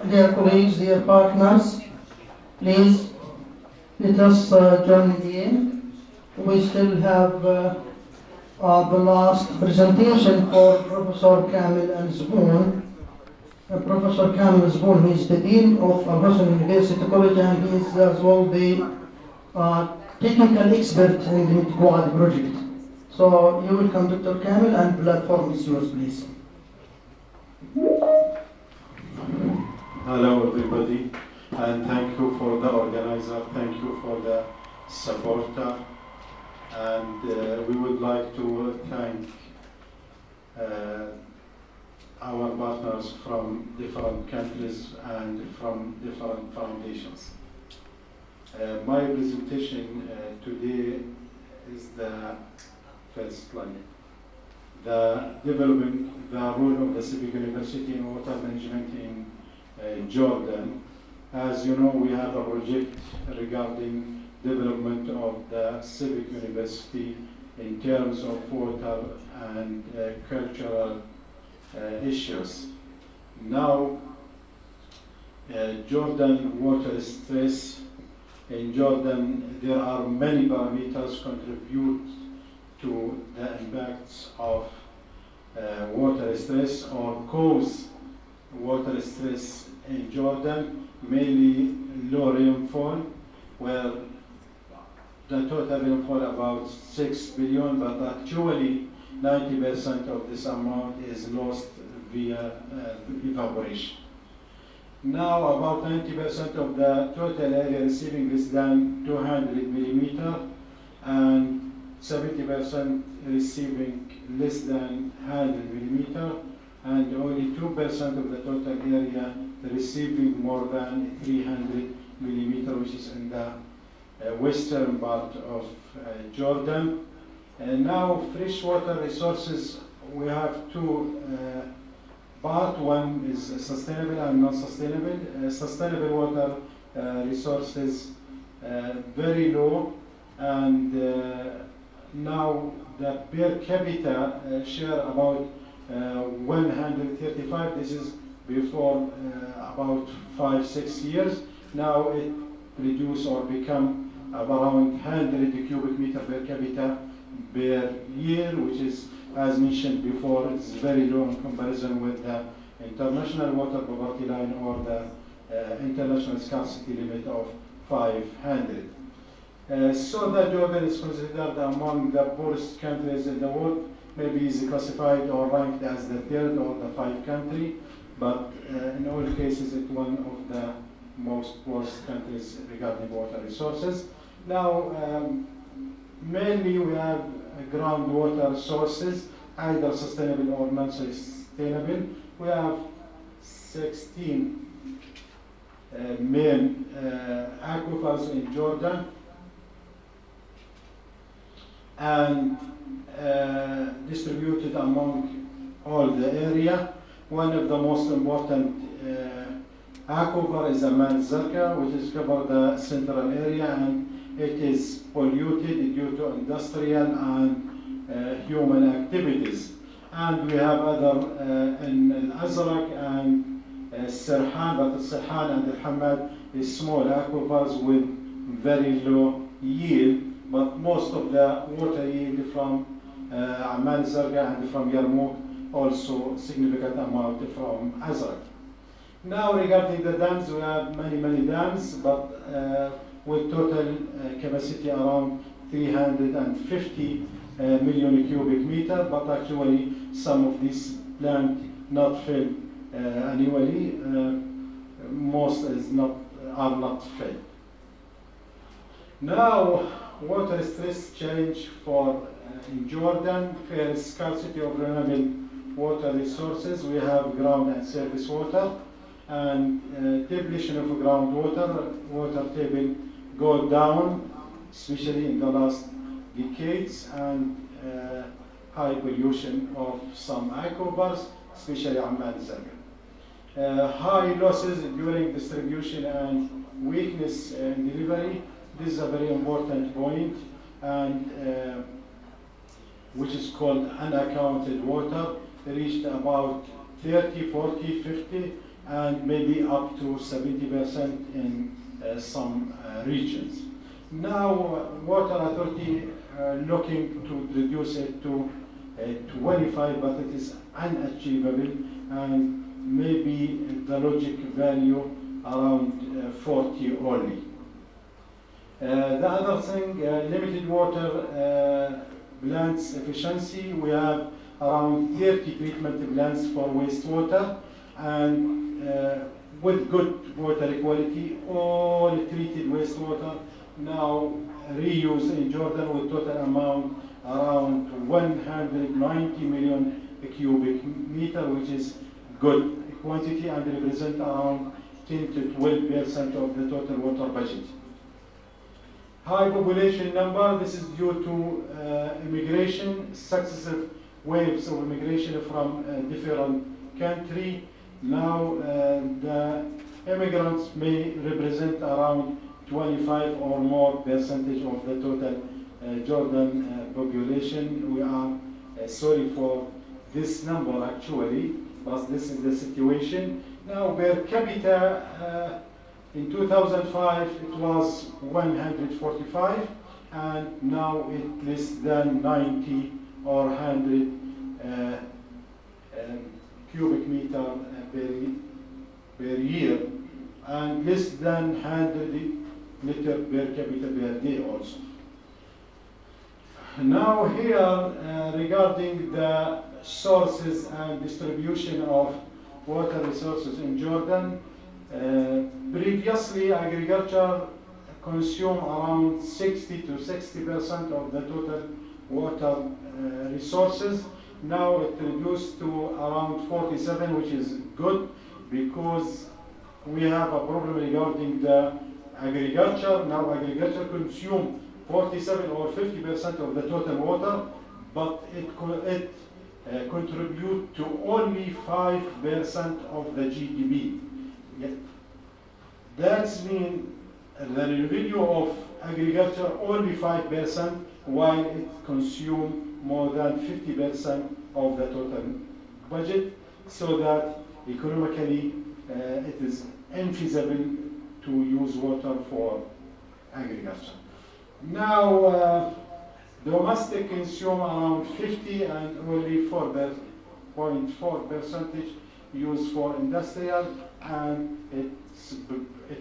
Dear colleagues, dear partners, please let us join in. We still have the last presentation for Professor Kamil and Zboon. Professor Kamil Zboon, he is the Dean of Al Hussein University College, and he is as well the technical expert in the Quad project. So you will come, Dr. Kamil, and platform is yours, please. Hello everybody, and thank you for the organizer, thank you for the supporter, and we would like to thank our partners from different countries and from different foundations. My presentation today is the first slide. The development, the role of the civic university in water management in Jordan. As you know, we have a project regarding development of the civic university in terms of water and cultural issues. Now, Jordan water stress. In Jordan, there are many parameters contribute to the impacts of water stress or cause water stress in Jordan, mainly low rainfall, where the total rainfall about 6 billion, but actually 90% of this amount is lost via evaporation. Now about 90% of the total area receiving less than 200 millimeter and 70% receiving less than 100 millimeter, and only 2% of the total area receiving more than 300 millimeter, which is in the western part of Jordan. And now freshwater resources, we have two parts. One is sustainable and non-sustainable. Sustainable water resources very low, and now the per capita share about 135. This is before about 5-6 years. Now it reduced or become around 100 cubic meter per capita per year, which is, as mentioned before, it's very low in comparison with the international water poverty line or the international scarcity limit of 500. So that Jordan is considered among the poorest countries in the world. Maybe is classified or ranked as the third or the fifth country, but in all cases it's one of the most poorest countries regarding water resources. Now, mainly we have groundwater sources, either sustainable or non-sustainable. We have 16 main aquifers in Jordan, and distributed among all the area. One of the most important aquifer is Aman Zarqa, which is cover the central area, and it is polluted due to industrial and human activities. And we have other in Al-Azraq and Sirhan, but Sirhan and Al-Hamad is small aquifers with very low yield, but most of the water yield from Amman Zarqa and from Yarmouk, also significant amount from Azraq. Now regarding the dams, we have many dams, but with total capacity around 350 million cubic meter, but actually some of these plants not filled annually, most are not filled. Now, water stress challenge for in Jordan. First, scarcity of renewable water resources. We have ground and surface water, and depletion of groundwater. Water table go down, especially in the last decades, and high pollution of some aquifers, especially Amman Zarqa. High losses during distribution and weakness in delivery. This is a very important point, and which is called unaccounted water, reached about 30, 40, 50 and maybe up to 70% in some regions. Now, Water Authority looking to reduce it to 25, but it is unachievable, and maybe the logic value around 40 only. The other thing, limited water plants efficiency. We have around 30 treatment plants for wastewater, and with good water quality, all treated wastewater now reused in Jordan with total amount around 190 million cubic meter, which is good quantity and represent around 10 to 12% of the total water budget. High population number, this is due to immigration, successive waves of immigration from different countries. Now the immigrants may represent around 25 or more percentage of the total Jordan population. We are sorry for this number actually, but this is the situation. Now per capita in 2005 it was 145, and now it's less than 90 or 100 cubic meter per year, and less than 100 liter per capita per day also. Now here, regarding the sources and distribution of water resources in Jordan, previously agriculture consumed around 60 to 60% of the total water resources. Now it reduced to around 47, which is good because we have a problem regarding the agriculture. Now agriculture consumes 47 or 50% of the total water, but it contributes to only 5% of the GDP. Yeah. That means the revenue of agriculture only 5%, while it consumes more than 50% of the total budget, so that economically it is infeasible to use water for agriculture. Now, domestic consume around 50 and only 4.4% used for industrial, and it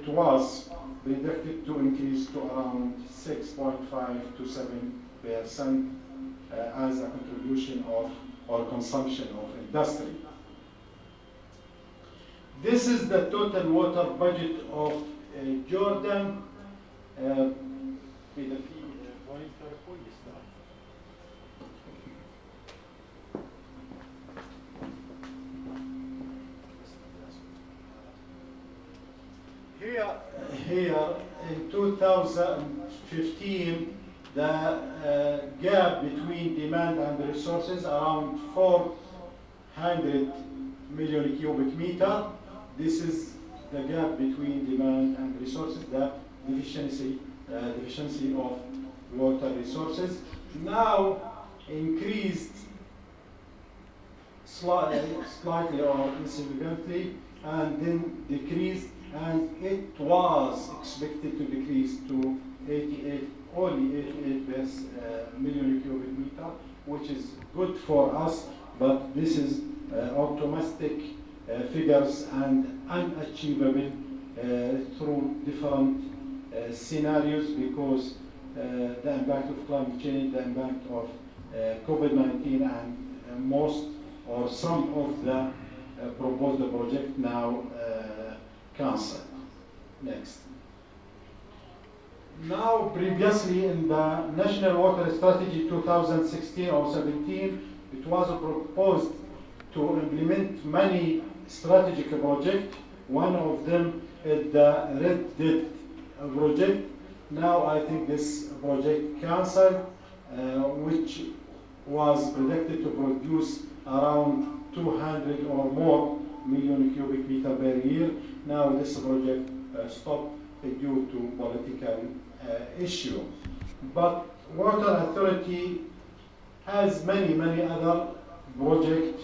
was predicted to increase to around 6.5 to 7% as a contribution of or consumption of industry. This is the total water budget of Jordan. Here in 2015, the gap between demand and the resources around 400 million cubic meter. This is the gap between demand and resources, the deficiency of water resources. Now increased slightly or insignificantly, and then decreased, and it was expected to decrease to only 88 million cubic meter, which is good for us, but this is optimistic figures and unachievable through different scenarios, because the impact of climate change, the impact of COVID-19, and most or some of the proposed project now cancelled. Next. Now, previously in the National Water Strategy 2016 or 17, it was proposed to implement many strategic projects. One of them is the Red Dead project. Now I think this project cancelled, which was predicted to produce around 200 or more million cubic meter per year. Now this project stopped due to political issue. But Water Authority has many other projects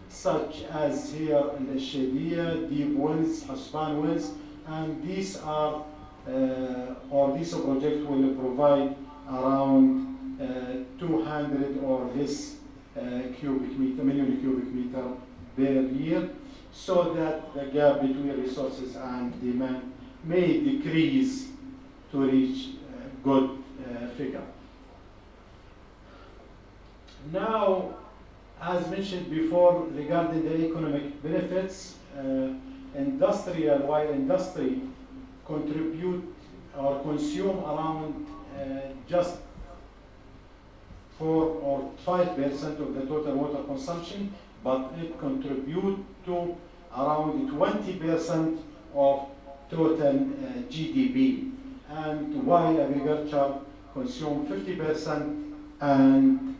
such as here in the Shadia, deep wells, Hasban wells, and these are, or this project will provide around 200 or less million cubic meter per year, so that the gap between resources and demand may decrease to reach a good figure. Now, as mentioned before, regarding the economic benefits, while industry contribute or consume around just 4 or 5% of the total water consumption, but it contribute to around 20% of total GDP. And while agriculture consume 50% and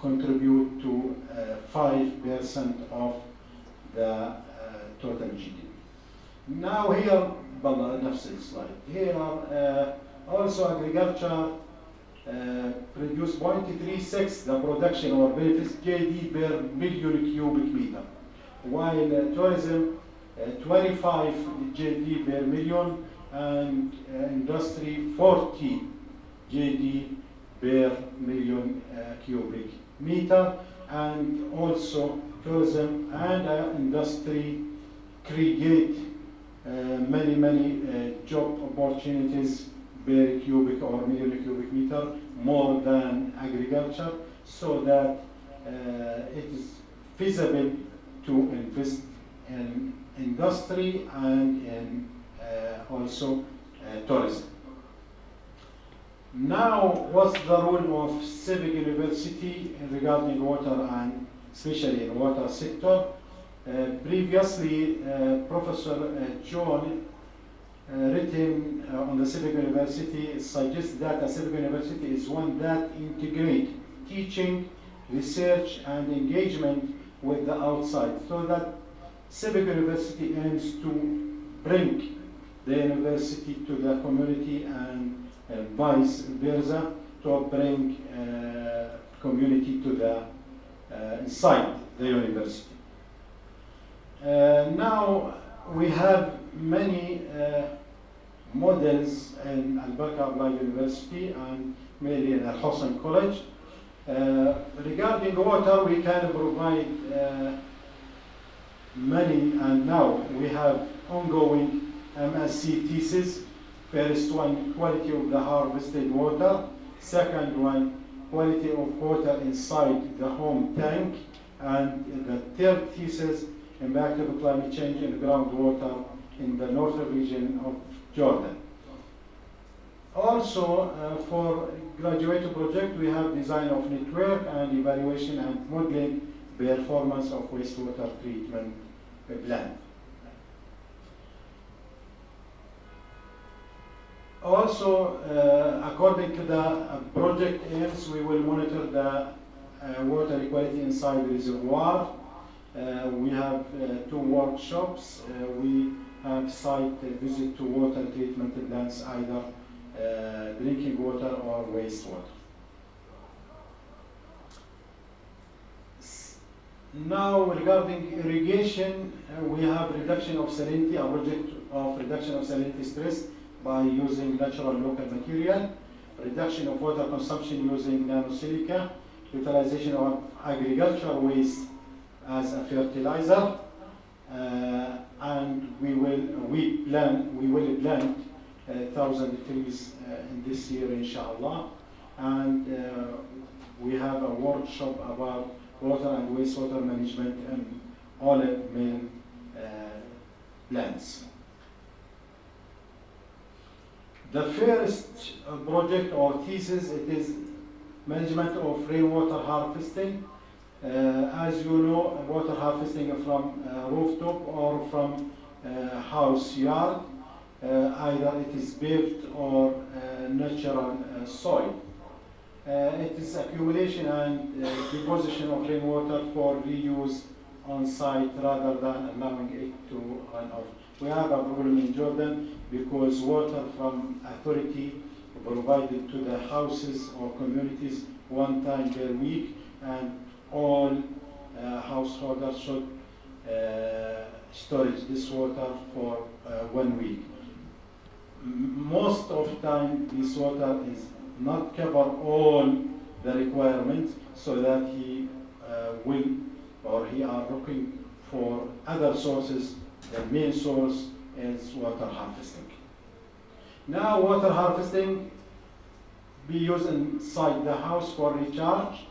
contribute to 5% of the total GDP. Now here, نفس الslide. Here also agriculture produce 0.36 the production or benefits JD per million cubic meter, while tourism 25 JD per million, and industry 40 JD per million cubic meter. And also tourism and industry create many job opportunities per cubic or million cubic meter more than agriculture, so that it is feasible to invest in industry and in also tourism. Now, what's the role of civic university regarding water and especially in water sector? Previously, Professor John written on the civic university suggests that a civic university is one that integrates teaching, research, and engagement with the outside, so that civic university aims to bring the university to the community and vice versa, to bring community to the inside the university. Now we have many models in Al-Barka Applied University and mainly in Al-Hosn College. Regarding water, we can provide many, and now we have ongoing MSc thesis. First one, quality of the harvested water. Second one, quality of water inside the home tank. And the third thesis, impact of climate change in groundwater in the northern region of Jordan. Also, for graduate project, we have design of network and evaluation and modeling performance of wastewater treatment plant. Also, according to the project aims, we will monitor the water equality inside the reservoir. We have 2 workshops. We have site visit to water treatment plants, either drinking water or wastewater. Now, regarding irrigation, we have reduction of salinity, a project of reduction of salinity stress by using natural local material, reduction of water consumption using nanosilica, utilization of agricultural waste as a fertilizer, and we will plant 1,000 trees in this year, inshallah. And we have a workshop about water and wastewater management in olive mill plants. The first project or thesis, it is management of rainwater harvesting. As you know, water harvesting from rooftop or from house yard, either it is paved or natural soil. It is accumulation and deposition of rainwater for reuse on site rather than allowing it to run off. We have a problem in Jordan because water from authority provided to the houses or communities 1 time per week, and all householders should storage this water for 1 week. Most of the time, this water is not cover all the requirements, so that he will or he are looking for other sources. The main source is water harvesting. Now, water harvesting be used inside the house for recharge,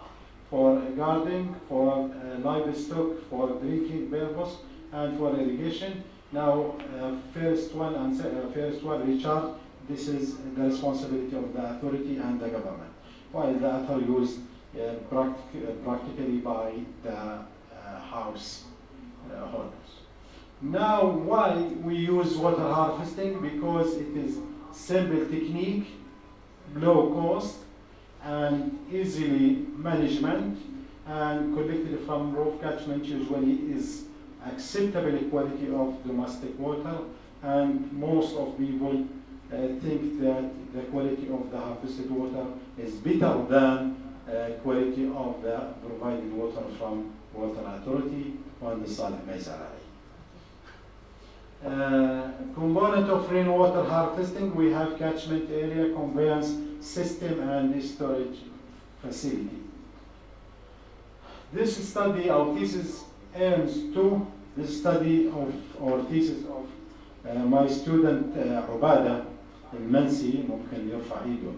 for gardening, for livestock, for drinking purpose, and for irrigation. Now, first one, recharge. This is the responsibility of the authority and the government, while the other used practically by the house holders. Now, why we use water harvesting? Because it is simple technique, low cost, and easily management, and collected from roof catchment usually is acceptable quality of domestic water, and most of people think that the quality of the harvested water is better than quality of the provided water from water authority on the Salih Maizarari. Component of rainwater harvesting, we have catchment area, conveyance system, and storage facility. This study, our thesis, aims to the study of, or thesis of my student عبادة المنسي, ممكن يرفع ايده,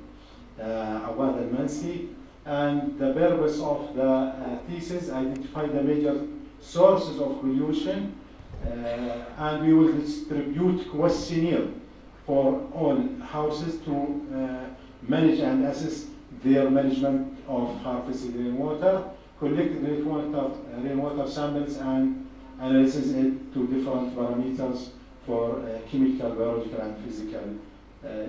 عبادة المنسي, and the purpose of the thesis, identify the major sources of pollution, and we will distribute questionnaire for all houses to manage and assess their management of harvested rainwater, collect rainwater samples, and analysis it to different parameters for chemical, biological, and physical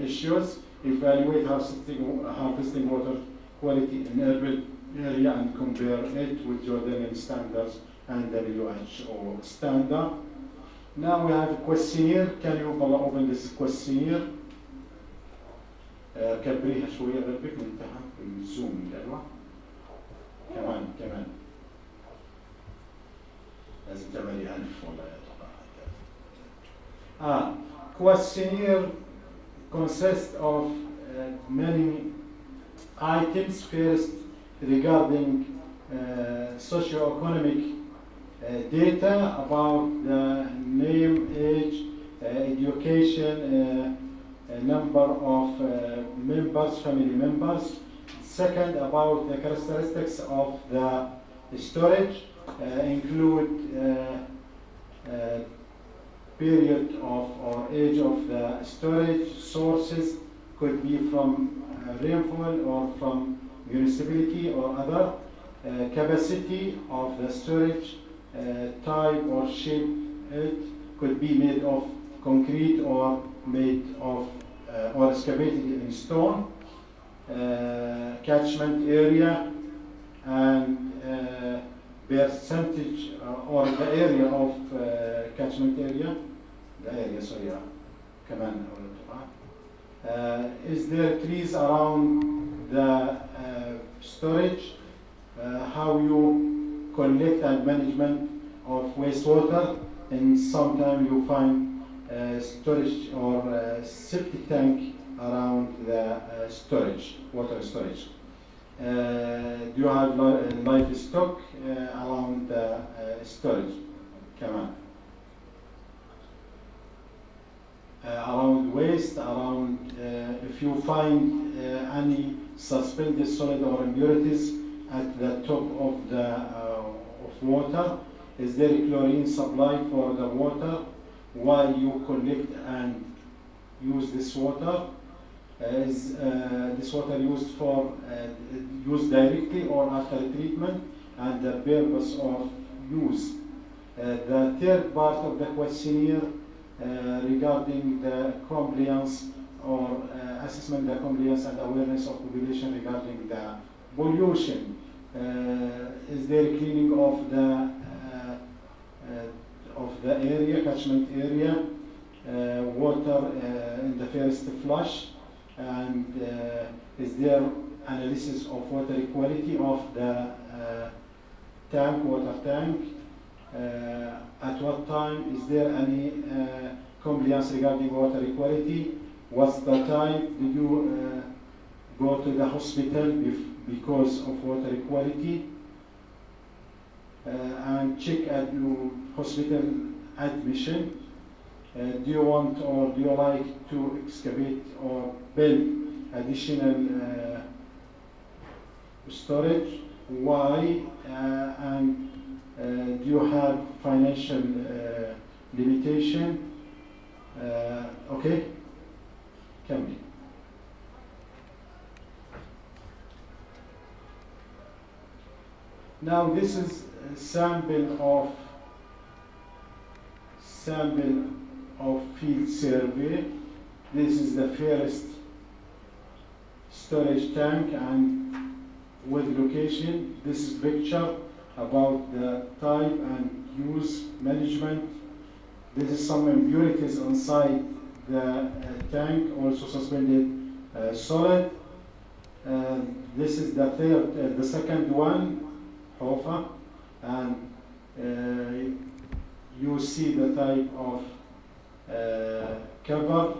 issues. Evaluate harvesting water quality in urban area and compare it with Jordanian standards and WHO standard. Now we have a questionnaire. Can you open this questionnaire? كبريها شوية غيرك ننتهى بالزوم الألوان. كمان لازم تعملي 1000 ولا questionnaire consists of many items. First, regarding socio-economic data about the name, age, education, number of members, family members. Second, about the characteristics of the storage, include period of or age of the storage, sources, could be from rainfall or from municipality or other, capacity of the storage, type or shape, it could be made of concrete or made of or excavated in stone, catchment area, and percentage or the area of catchment area, كمان is there trees around the storage, how you collect and management of wastewater, and sometimes you find storage or septic tank around the storage, water storage. Do you have livestock around the storage? كمان. Around waste, around if you find any suspended solid or impurities at the top of the of water, is there a chlorine supply for the water while you collect and use this water? Is this water used for used directly or after treatment, and the purpose of use? The third part of the questionnaire regarding the compliance or assessment the compliance and awareness of population regarding the pollution. Is there cleaning of the area, catchment area, water in the first flush, and is there analysis of water quality of the tank, water tank? At what time? Is there any compliance regarding water equality? What's the time? Did you go to the hospital because of water equality? And check at your hospital admission. Do you want or do you like to excavate or build additional storage? Why? And do you have financial limitation? Okay, كمل. Now this is a sample of field survey. This is the first storage tank and with location. This is picture about the type and use management. This is some impurities inside the tank, also suspended solid. This is the second one, HOFA, and you see the type of cover.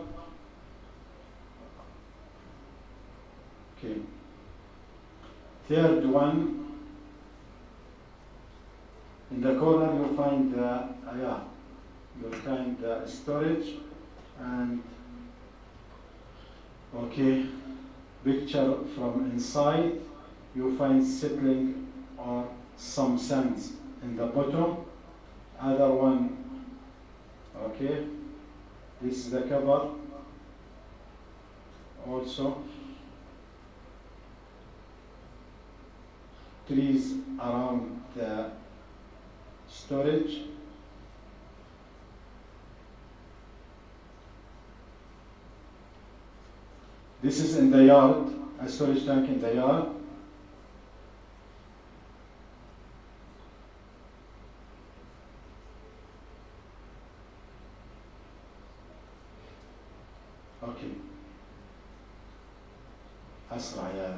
Okay. Third one, in the corner you'll find the storage, and okay, picture from inside. You find settling or some sands in the bottom. Other one, okay, this is the cover also. Trees around the storage. This is in the yard, a storage tank in the yard. Okay. أسرع يا.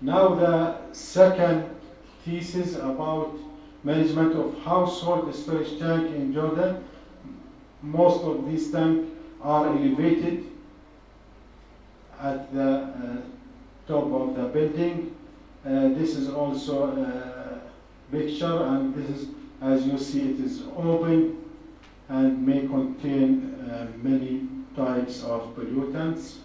Now the second thesis about management of household storage tank in Jordan. Most of these tanks are elevated at the top of the building. This is also a picture, and this is, as you see, it is open and may contain many types of pollutants.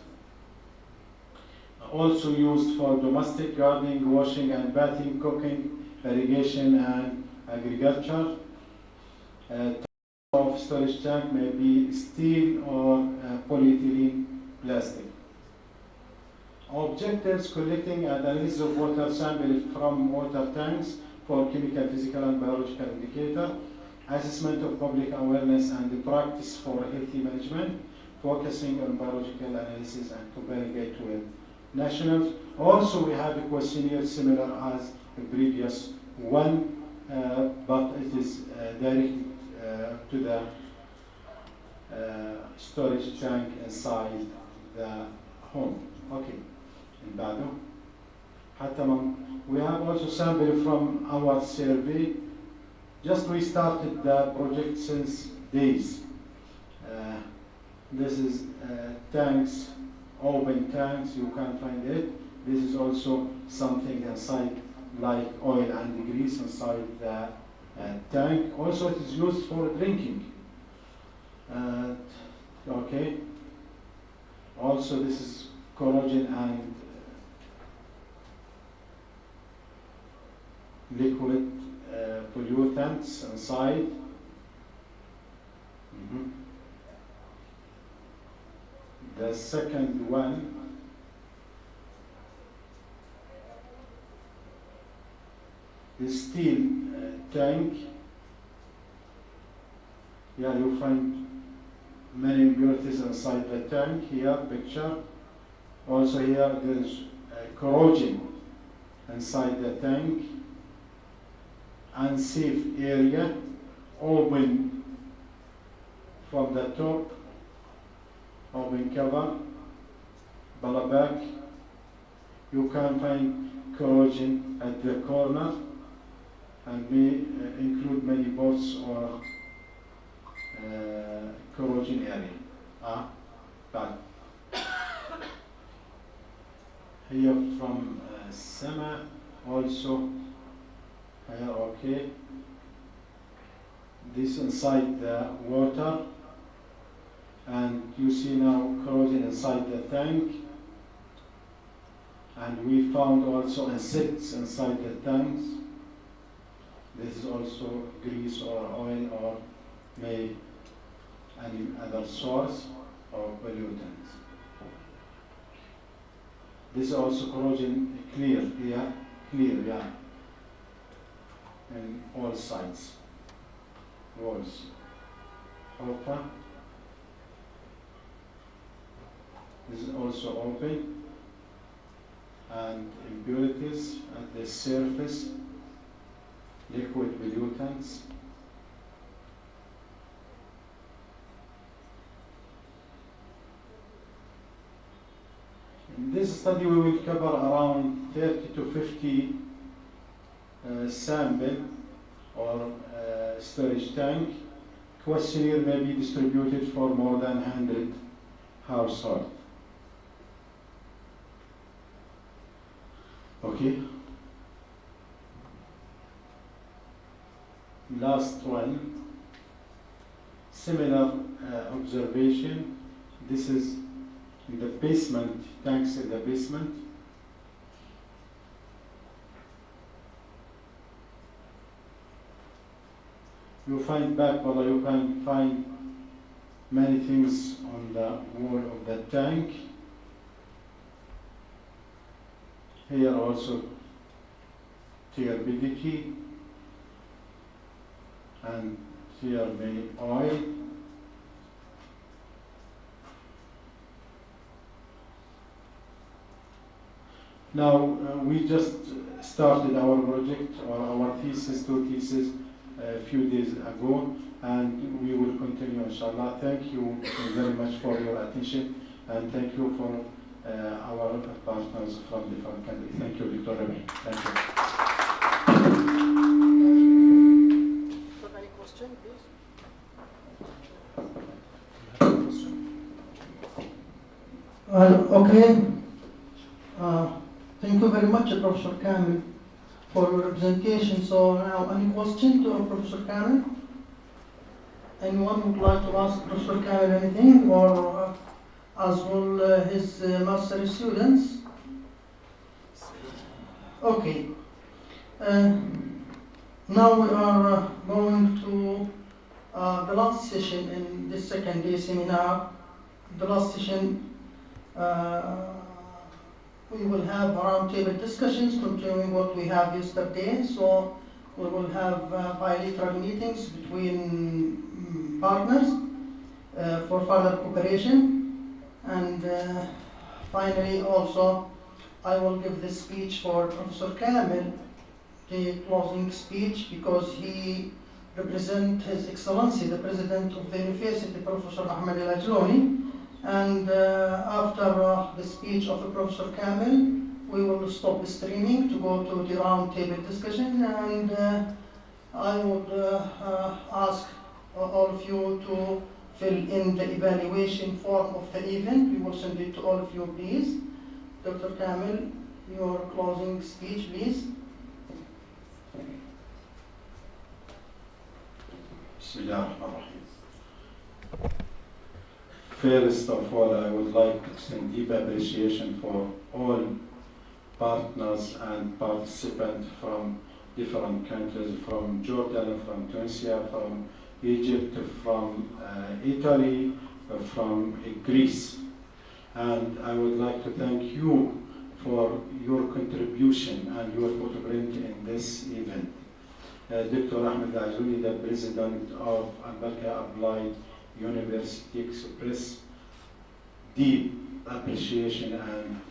Also used for domestic gardening, washing and bathing, cooking, irrigation and agriculture. Of storage tank may be steel or polyethylene plastic. Objectives: collecting and analysis of water sample from water tanks for chemical, physical and biological indicator. Assessment of public awareness and the practice for healthy management, focusing on biological analysis and comparing it with nationals. Also we have a questionnaire similar as the previous one, but it is directed to the storage tank inside the home. Okay. In بعده حتى we have also sample from our survey. Just we started the project since days. This is tanks, open tanks, you can find it. This is also something inside like oil and grease inside the tank. Also it is used for drinking. Okay. Also this is corrosion and liquid pollutants inside. The second one is steel tank. Yeah, you find many impurities inside the tank. Here, picture. Also here, there is corrosion inside the tank. Unsafe area, open from the top, open cover, balabak, You can find corrosion at the corner and may include many boats or corrosion area. But here from Sama also here, okay. This inside the water, and you see now corrosion inside the tank, and we found also insects inside the tanks. This is also grease or oil or may any other source of pollutants. This is also corrosion clear, yeah, in all sides. Walls open. This is also open, and impurities at the surface, liquid pollutants. In this study we will cover around 30 to 50 sample or storage tank. Questionnaire may be distributed for more than 100 households. Okay. Last one. Similar observation. This is in the basement, tanks in the basement. You find you can find many things on the wall of the tank. Here also turbidity, and here may oil. Now we just started our project or our two theses a few days ago, and we will continue inshallah. Thank you very much for your attention, and thank you for our partners from different countries. Thank you, Dr. Rabi. Thank you. Any question, please? Okay. Thank you very much, Professor Kamil, for your presentation. So now, any question to Professor Kamil? Anyone would like to ask Professor Kamil anything, or as will his master students? Okay. Now we are going to the last session in this second day seminar. The last session, we will have roundtable discussions continuing what we have yesterday. So we will have bilateral meetings between partners for further cooperation. And finally also, I will give the speech for Professor Kamil, the closing speech, because he represents His Excellency, the President of the University, Professor Ahmed El-Ajlouni. And after the speech of Professor Kamil, we will stop the streaming to go to the round table discussion, and I would ask all of you to fill in the evaluation form of the event. We will send it to all of you, please. Dr. Kamil, your closing speech, please. First of all, I would like to extend deep appreciation for all partners and participants from different countries, from Jordan, from Tunisia, from Egypt, from Italy, from Greece. And I would like to thank you for your contribution and your footprint in this event. Dr. Ahmed El-Ajlouni, the President of Al-Barka Applied University, express deep appreciation and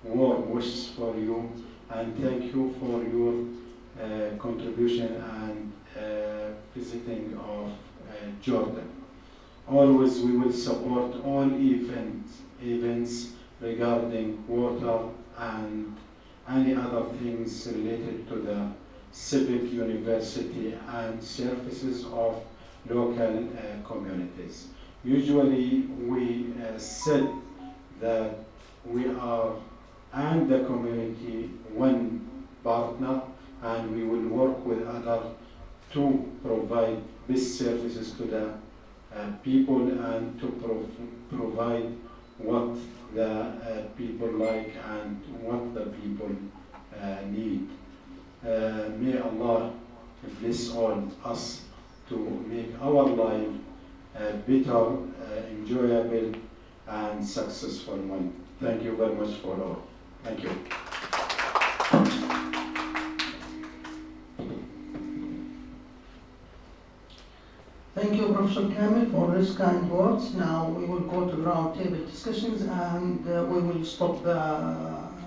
warm wishes for you, and thank you for your contribution and visiting of Jordan. Always we will support all events regarding water and any other things related to the civic university and services of local communities. Usually we said that we are and the community one partner, and we will work with others to provide best services to the people and to provide what the people like and what the people need. May Allah bless all us to make our life better, enjoyable, and successful one. Thank you very much for all. Thank you. Thank you, Professor Kamil, for these kind words. Now we will go to roundtable discussions, and we will stop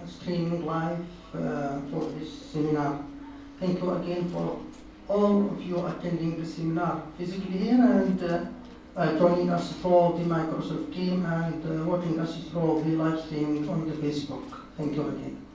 streaming live for this seminar. Thank you again for all of you attending the seminar physically here and joining us through the Microsoft team and watching us through the live streaming on the Facebook. Thank you again.